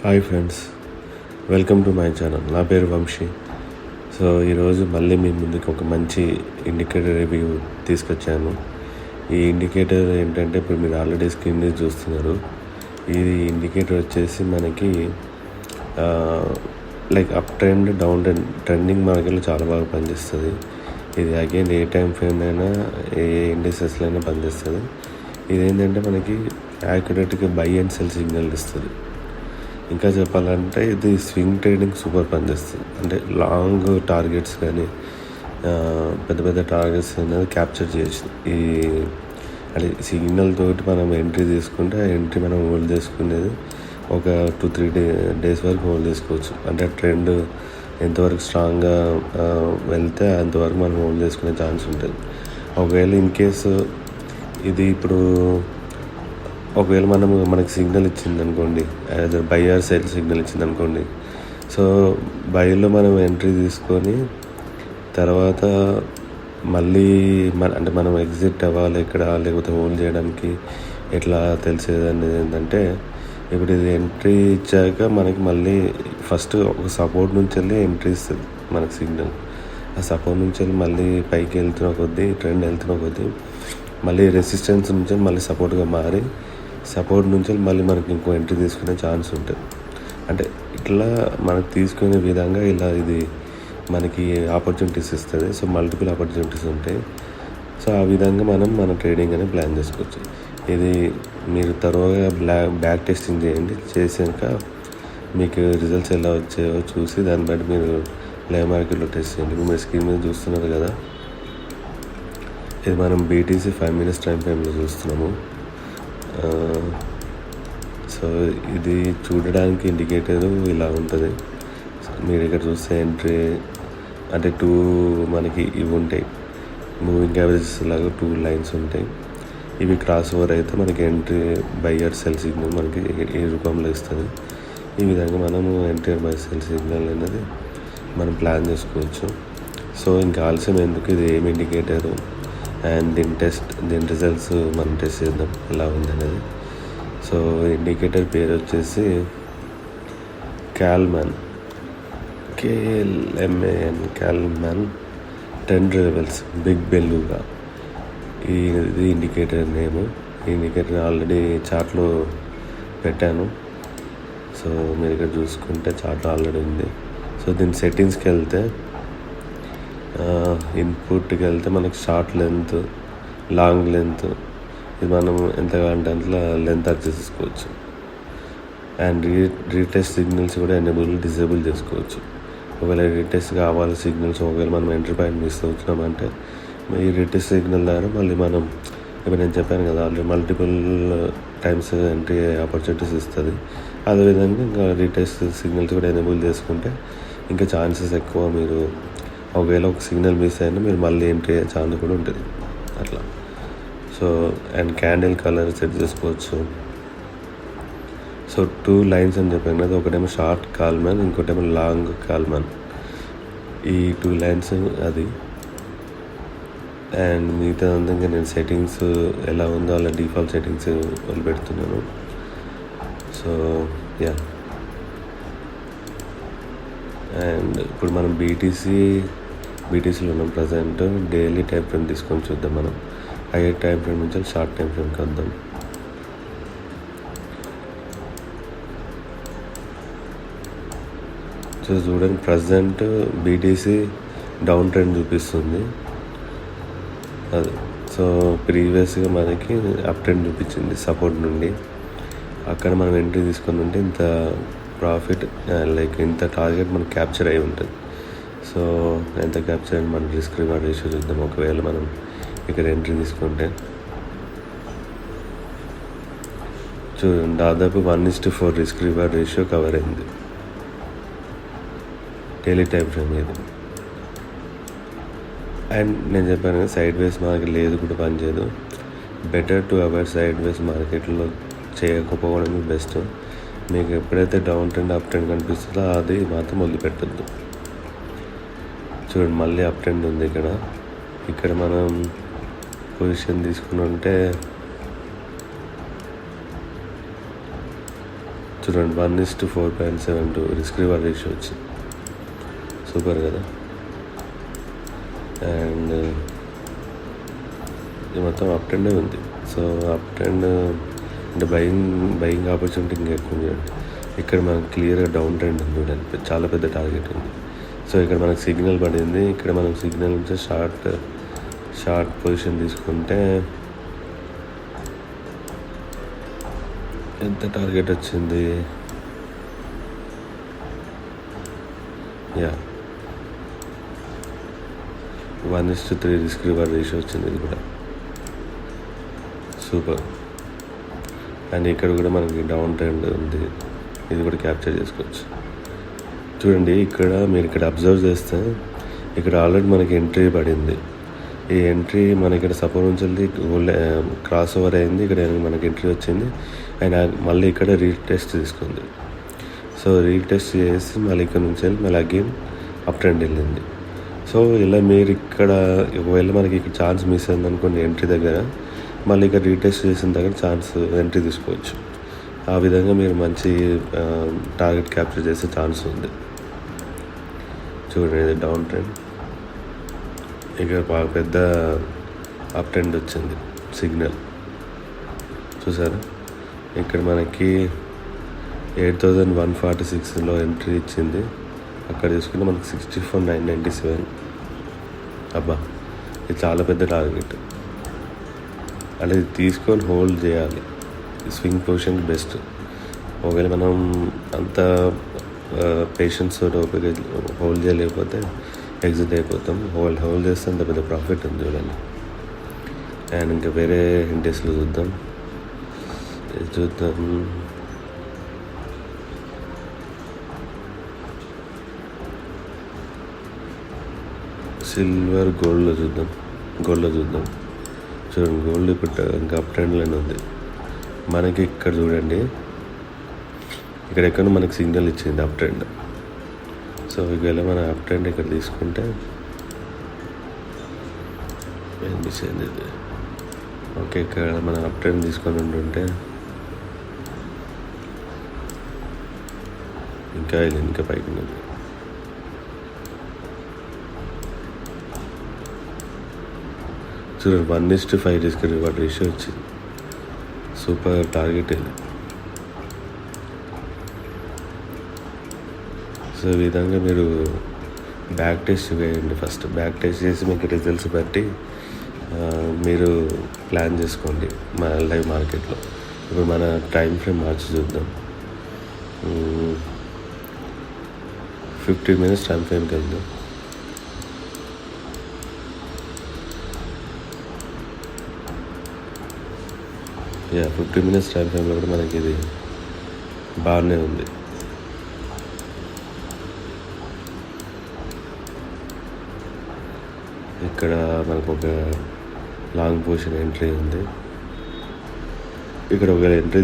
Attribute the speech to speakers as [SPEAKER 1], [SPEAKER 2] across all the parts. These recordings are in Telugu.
[SPEAKER 1] Hi friends, welcome to my channel. నా పేరు వంశీ. సో ఈరోజు మళ్ళీ మీ ముందుకు ఒక మంచి ఇండికేటర్ రివ్యూ తీసుకొచ్చాను. ఈ ఇండికేటర్ ఏంటంటే ఇప్పుడు మీరు ఆల్రెడీ స్క్రీన్ మీద చూస్తున్నారు. ఇది ఇండికేటర్ వచ్చేసి మనకి like up trend, down trend, trending మార్కెట్లో చాలా బాగా పనిచేస్తుంది. ఇది అగైన్ ఏ టైం ఫ్రేమ్ అయినా ఏ ఇండిసెస్లో అయినా పనిచేస్తుంది. ఇదేంటంటే మనకి యాక్యురేట్గా బై అండ్ సెల్ సిగ్నల్ ఇస్తుంది. ఇంకా చెప్పాలంటే ఇది స్వింగ్ ట్రేడింగ్ సూపర్ పనిచేస్తుంది. అంటే లాంగ్ టార్గెట్స్ కానీ పెద్ద పెద్ద టార్గెట్స్ అనేది క్యాప్చర్ చేయొచ్చు. ఈ అంటే సిగ్నల్ తోటి మనం ఎంట్రీ తీసుకుంటే ఆ ఎంట్రీ మనం హోల్డ్ చేసుకునేది ఒక 2-3 డేస్ వరకు హోల్డ్ చేసుకోవచ్చు. అంటే ట్రెండ్ ఎంతవరకు స్ట్రాంగ్గా వెళ్తే అంతవరకు మనం హోల్డ్ చేసుకునే ఛాన్స్ ఉంటుంది. ఒకవేళ ఇన్ కేసు ఇది ఇప్పుడు ఒకవేళ మనకి సిగ్నల్ ఇచ్చింది అనుకోండి, అదే బై ఆర్ సెల్ సిగ్నల్ ఇచ్చింది అనుకోండి. సో బైలో మనం ఎంట్రీ తీసుకొని తర్వాత మళ్ళీ అంటే మనం ఎగ్జిట్ అవ్వాలి ఇక్కడ, లేకపోతే హోల్డ్ చేయడానికి ఎట్లా తెలిసేది అనేది ఏంటంటే, ఇప్పుడు ఇది ఎంట్రీ ఇచ్చాక మనకి మళ్ళీ ఫస్ట్ ఒక సపోర్ట్ నుంచి వెళ్ళి ఎంట్రీ ఇస్తుంది మనకి సిగ్నల్. ఆ సపోర్ట్ నుంచి వెళ్ళి మళ్ళీ పైకి వెళ్తున్న కొద్దీ, ట్రెండ్ వెళ్తున్న కొద్దీ మళ్ళీ రెసిస్టెన్స్ నుంచి మళ్ళీ సపోర్ట్గా మారి సపోర్ట్ నుంచి మళ్ళీ మనకి ఇంకో ఎంట్రీ తీసుకునే ఛాన్స్ ఉంటుంది. అంటే ఇట్లా మనకు తీసుకునే విధంగా ఇలా ఇది మనకి ఆపర్చునిటీస్ ఇస్తుంది. సో మల్టిపుల్ ఆపర్చునిటీస్ ఉంటాయి. సో ఆ విధంగా మన ట్రేడింగ్ అనేది ప్లాన్ చేసుకోవచ్చు. ఇది మీరు తరువుగా బ్యాక్ టెస్టింగ్ చేయండి. చేసాక మీకు రిజల్ట్స్ ఎలా వచ్చాయో చూసి దాన్ని బట్టి మీరు లైవ్ మార్కెట్లో టెస్ట్ చేయండి. ఇప్పుడు మీరు స్క్రీన్ మీద చూస్తున్నారు కదా, ఇది మనం బీటీసీ 5 minutes టైం ఫ్రేమ్లో చూస్తున్నాము. సో ఇది చూడడానికి ఇండికేటర్ ఇలా ఉంటుంది. మీరు ఇక్కడ చూస్తే ఎంట్రీ అంటే 2 మనకి ఇవి ఉంటాయి, మూవింగ్ యావరేజెస్ లాగా 2 లైన్స్ ఉంటాయి. ఇవి క్రాస్ ఓవర్ అయితే మనకి entry by or cell signal మనకి ఈ రూపంలో ఇస్తుంది. ఈ విధంగా మనము ఎంట్రీ బై సెల్ సిగ్నల్ అనేది మనం ప్లాన్ చేసుకోవచ్చు. సో ఇంకా ఆలస్యం ఎందుకు, ఇది ఏం ఇండికేటరు అండ్ దీని రిజల్ట్స్ మనం టెస్ట్ చేద్దాం ఎలా ఉంది అనేది. సో ఇండికేటర్ పేరు వచ్చేసి కాల్మాన్, KLMAN, కాల్మాన్ ట్రెండ్ లెవెల్స్ బిగ్ బెల్లుగా ఇది ఇండికేటర్ నేమ్. ఈ ఇండికేటర్ ఆల్రెడీ చార్ట్లో పెట్టాను. సో మీరు ఇక్కడ చూసుకుంటే చార్ట్లో ఆల్రెడీ ఉంది. సో దీని సెట్టింగ్స్కి వెళ్తే ఇన్పుట్కి వెళ్తే మనకి షార్ట్ లెంత్, లాంగ్ లెంత్, ఇది మనం ఎంత కావాలంటే అంతలో లెంత్ అడ్జస్ట్ చేసుకోవచ్చు. అండ్ రీటెస్ట్ సిగ్నల్స్ కూడా డిజేబుల్ చేసుకోవచ్చు. ఒకవేళ రీటెస్ట్ కావాలి సిగ్నల్స్, ఒకవేళ మనం ఎంట్రీ పాయింట్ మిస్ అవుతున్నామంటే ఈ రీటెస్ట్ సిగ్నల్ ద్వారా మళ్ళీ మనం ఇప్పుడు నేను చెప్పాను కదా already multiple times entry opportunities ఇస్తుంది. అదేవిధంగా ఇంకా రీటెస్ట్ సిగ్నల్స్ కూడా ఎనేబుల్ చేసుకుంటే ఇంకా ఛాన్సెస్ ఎక్కువ. మీరు ఒకవేళ ఒక సిగ్నల్ మిస్ అయినా మీరు మళ్ళీ ఎంట్రీ అయ్యే ఛాన్స్ కూడా ఉంటుంది అట్లా. So and candle colour set చేసుకోవచ్చు. సో 2 లైన్స్ అని చెప్పాను కదా, ఒకటేమో షార్ట్ కాల్మాన్, ఇంకోటేమో లాంగ్ కాల్మాన్. ఈ 2 లైన్స్ అది. అండ్ మిగతా అంతా ఇంకా నేను సెట్టింగ్స్ ఎలా ఉందో అలా డిఫాల్ట్ సెట్టింగ్స్ వదిలిపెడుతున్నాను. సో యా, అండ్ ఇప్పుడు మనం బీటీసీలో ఉన్నాం ప్రజెంట్. డైలీ టైం ఫ్రేమ్ తీసుకొని చూద్దాం. మనం హైయర్ టైం ఫ్రేమ్ నుంచి షార్ట్ టైం ఫ్రేమ్కి వద్దాం. సో చూడండి, ప్రజెంట్ బీటీసీ డౌన్ ట్రెండ్ చూపిస్తుంది అది. సో ప్రీవియస్గా మనకి అప్ ట్రెండ్ చూపించింది సపోర్ట్ నుండి. అక్కడ మనం ఎంట్రీ తీసుకొని ఉంటే ఇంత ప్రాఫిట్ లైక్ ఇంత టార్గెట్ మనకు క్యాప్చర్ అయి ఉంటుంది. సో ఎంత క్యాప్చర్ అయ్యి మన రిస్క్ రివార్డ్ రేషియో చూద్దాం. ఒకవేళ మనం ఇక్కడ ఎంట్రీ తీసుకుంటే చూడండి, దాదాపు 1:4 రిస్క్ రివార్డ్ రేషియో కవర్ అయింది డైలీ టైం ఫ్రేమ్ ఇది. అండ్ నేను చెప్పాను కదా, సైడ్ వేస్ మార్కెట్ లేదు కూడా పనిచేయదు. బెటర్ టు అవాయిడ్ సైడ్ వేస్ మార్కెట్లో చేయకపోవడమే బెస్ట్. మీకు ఎప్పుడైతే డౌన్ ట్రెండ్ అప్ ట్రెండ్ కనిపిస్తుందో అది మాత్రం వదిలిపెట్టద్దు. చూడండి, మళ్ళీ అప్ ట్రెండ్ ఉంది ఇక్కడ మనం పొజిషన్ తీసుకుని ఉంటే చూడండి 1:4.72 రిస్క్ రివార్డ్ రేషియో వచ్చింది. సూపర్ కదా. అండ్ ఇది మొత్తం అప్ ట్రెండే ఉంది. సో అప్ ట్రెండ్ అంటే బయింగ్ ఆపర్చునిటీ ఇంకా ఎక్కువ ఉంది. ఇక్కడ మనకు క్లియర్గా డౌన్ ట్రెండ్ ఉంది చూడండి, చాలా పెద్ద టార్గెట్ ఉంది. సో ఇక్కడ మనకు సిగ్నల్ పడింది. ఇక్కడ మనం సిగ్నల్ నుంచి షార్ట్ పొజిషన్ తీసుకుంటే ఎంత టార్గెట్ వచ్చింది, 1:3 రిస్క్ రివార్డ్ రేషియో వచ్చింది. ఇది కూడా సూపర్. అండ్ ఇక్కడ కూడా మనకి డౌన్ ట్రెండ్ ఉంది, ఇది కూడా క్యాప్చర్ చేసుకోవచ్చు. చూడండి మీరు ఇక్కడ అబ్జర్వ్ చేస్తే ఇక్కడ ఆల్రెడీ మనకి ఎంట్రీ పడింది. ఈ ఎంట్రీ మన ఇక్కడ సపోర్ట్ నుంచి వెళ్ళి క్రాస్ ఓవర్ అయింది, ఇక్కడ మనకి ఎంట్రీ వచ్చింది. అండ్ మళ్ళీ ఇక్కడ రీటెస్ట్ తీసుకుంది. సో రీటెస్ట్ చేసి మళ్ళీ ఇక్కడ నుంచి వెళ్ళి మళ్ళీ అగైన్ అప్ ట్రెండ్ వెళ్ళింది. సో ఇలా మీరు ఇక్కడ ఒకవేళ మనకి ఇక్కడ ఛాన్స్ మిస్ అయింది అనుకోండి ఎంట్రీ దగ్గర, మళ్ళీ ఇక్కడ రీటెస్ట్ చేసిన దగ్గర ఎంట్రీ తీసుకోవచ్చు. ఆ విధంగా మీరు మంచి టార్గెట్ క్యాప్చర్ చేసే ఛాన్స్ ఉంది. చూడండి ఇది డౌన్ ట్రెండ్, ఇక్కడ బాగా పెద్ద అప్ ట్రెండ్ వచ్చింది సిగ్నల్ చూసారా. ఇక్కడ మనకి 8,146లో ఎంట్రీ ఇచ్చింది. అక్కడ తీసుకుంటే మనకి 64,997. అబ్బా, ఇది చాలా పెద్ద టార్గెట్. అంటే ఇది తీసుకొని హోల్డ్ చేయాలి. Swing position best. ఒకవేళ మనం అంత పేషెన్స్ హోల్డ్ చేయలేకపోతే ఎగ్జిట్ అయిపోతాం. హోల్డ్ చేస్తే అంత పెద్ద ప్రాఫిట్ ఉంది చూడండి. అండ్ ఇంకా వేరే ఇండెక్స్లో చూద్దాం. సిల్వర్ గోల్డ్లో చూద్దాం. చూడండి గోల్డ్ ఇప్పుడు ఇంకా అప్ ట్రెండ్లోనే ఉంది. మనకి ఇక్కడ చూడండి, ఇక్కడ మనకి సిగ్నల్ ఇచ్చింది అప్ ట్రెండ్. సో ఒకవేళ మన అప్ ట్రెండ్ ఇక్కడ తీసుకుంటే అనిపించింది ఇది ఓకే. ఇక్కడ మన అప్ ట్రెండ్ తీసుకొని ఉంటుంటే ఇంకా పైకి ఉన్నది. చూడండి 1:5 రిస్క్ రివార్డ్ రేషియో వచ్చింది. సూపర్ టార్గెట్ ఇది. సో ఈ విధంగా మీరు బ్యాక్ టెస్ట్ వేయండి. ఫస్ట్ బ్యాక్ టెస్ట్ చేసి మీకు రిజల్ట్స్ బట్టి మీరు ప్లాన్ చేసుకోండి మన లైవ్ మార్కెట్లో. ఇప్పుడు మన టైం ఫ్రేమ్ మార్చి చూద్దాం. 15 minutes టైం ఫ్రేమ్కి వెళ్దాం. 15 minutes టైం ఫ్రేమ్లో కూడా మనకి ఇది బాగానే ఉంది. ఇక్కడ మనకు ఒక లాంగ్ పొజిషన్ ఎంట్రీ ఉంది. ఇక్కడ ఒక ఎంట్రీ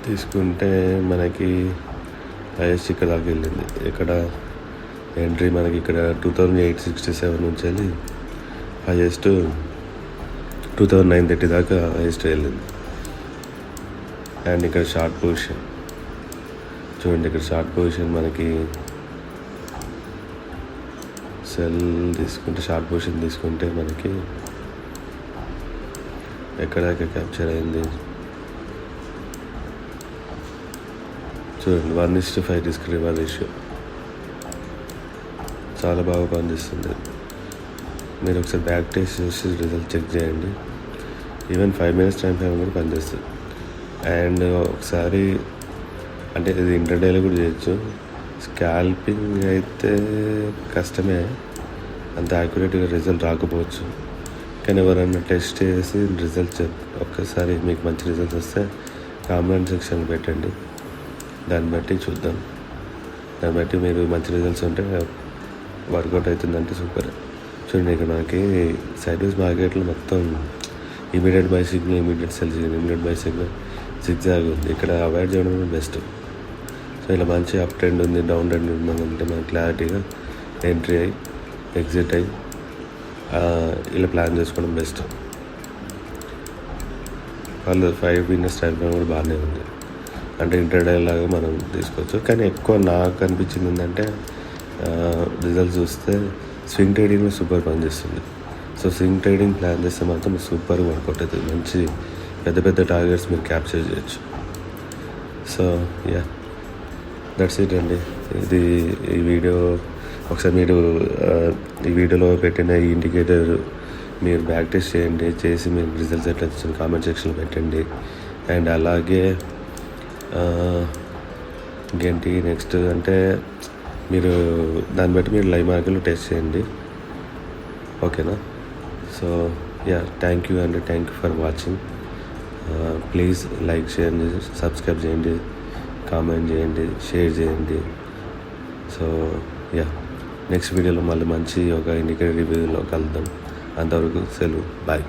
[SPEAKER 1] తీసుకుంటే మనకి హైయెస్ట్ ఇక్కడ దాకా వెళ్ళింది. ఇక్కడ ఎంట్రీ మనకి ఇక్కడ 2,867 నుంచి వెళ్ళి హైయెస్ట్ 2,930 దాకా హైయెస్ట్ వెళ్ళింది. అండ్ ఇక్కడ షార్ట్ పొజిషన్ చూడండి. ఇక్కడ షార్ట్ పొజిషన్ మనకి షార్ట్ పొజిషన్ తీసుకుంటే మనకి ఎక్కడ క్యాప్చర్ అయింది చూడండి. 1:5 రిస్క్ రివార్డ్ రేషియో చాలా బాగా పనిచేస్తుంది. మీరు ఒకసారి బ్యాక్ టెస్ట్ చేసి రిజల్ట్ చెక్ చేయండి. ఈవెన్ 5 minutes టైం ఫ్రేమ్ కూడా పనిచేస్తుంది. అండ్ ఒకసారి అంటే ఇది ఇంటర్డేలో కూడా చేయొచ్చు. స్కాల్పింగ్ అయితే కష్టమే, అంత యాక్యురేట్గా రిజల్ట్ రాకపోవచ్చు. కానీ ఎవరైనా టెస్ట్ చేసి రిజల్ట్ ఒక్కసారి మీకు మంచి రిజల్ట్స్ వస్తే కామెంట్ సెక్షన్ పెట్టండి, దాన్ని బట్టి చూద్దాం. దాన్ని బట్టి మీరు మంచి రిజల్ట్స్ ఉంటే వర్కౌట్ అవుతుందంటే సూపర్. చూడండి ఇక్కడ మనకి సైడ్వేస్ మార్కెట్లో మొత్తం immediate by signal, immediate cell signal, immediate by signal, zigzag ఉంది. ఇక్కడ అవాయిడ్ చేయడం బెస్ట్. సో ఇలా మంచి అప్ ట్రెండ్ ఉంది, డౌన్ ట్రెండ్ ఉందంటే మనం క్లారిటీగా ఎంట్రీ అయ్యి ఎగ్జిట్ అయ్యి ఇలా ప్లాన్ చేసుకోవడం బెస్ట్. వాళ్ళు 5 విన్నర్స్ టైం ఫ్రేమ్ కూడా బాగానే ఉంది. అంటే ఇంటర్డే లాగా మనం తీసుకోవచ్చు. కానీ ఎక్కువ నాకు అనిపించింది ఏంటంటే రిజల్ట్స్ చూస్తే స్వింగ్ ట్రేడింగ్లో సూపర్ పనిచేస్తుంది. సో స్వింగ్ ట్రేడింగ్ ప్లాన్ చేస్తే మాత్రం సూపర్ వర్కౌట్ అవుతుంది. మంచి పెద్ద పెద్ద టార్గెట్స్ మీరు క్యాప్చర్ చేయొచ్చు. సో యా, దట్స్ ఇట్ అండి. ఈ వీడియో ఒకసారి మీరు ఈ వీడియోలో పెట్టిన ఈ ఇండికేటర్ మీరు బ్యాక్ టెస్ట్ చేయండి. చేసి మీరు రిజల్ట్స్ ఎట్లా వచ్చింది కామెంట్ సెక్షన్లో పెట్టండి. అండ్ అలాగే ఇంకేంటి నెక్స్ట్ అంటే మీరు దాన్ని బట్టి మీరు లైవ్ మార్కెట్లో టెస్ట్ చేయండి. ఓకేనా? సో యా, థ్యాంక్ యూ అండి. Thank you for watching. Please like చేయండి, సబ్స్క్రైబ్ చేయండి, కామెంట్ చేయండి, షేర్ చేయండి. సో యా, నెక్స్ట్ వీడియోలో మళ్ళీ మంచి ఒక ఇండికేటర్ రివ్యూలో కలుద్దాం. అంతవరకు సెలవు, బాయ్.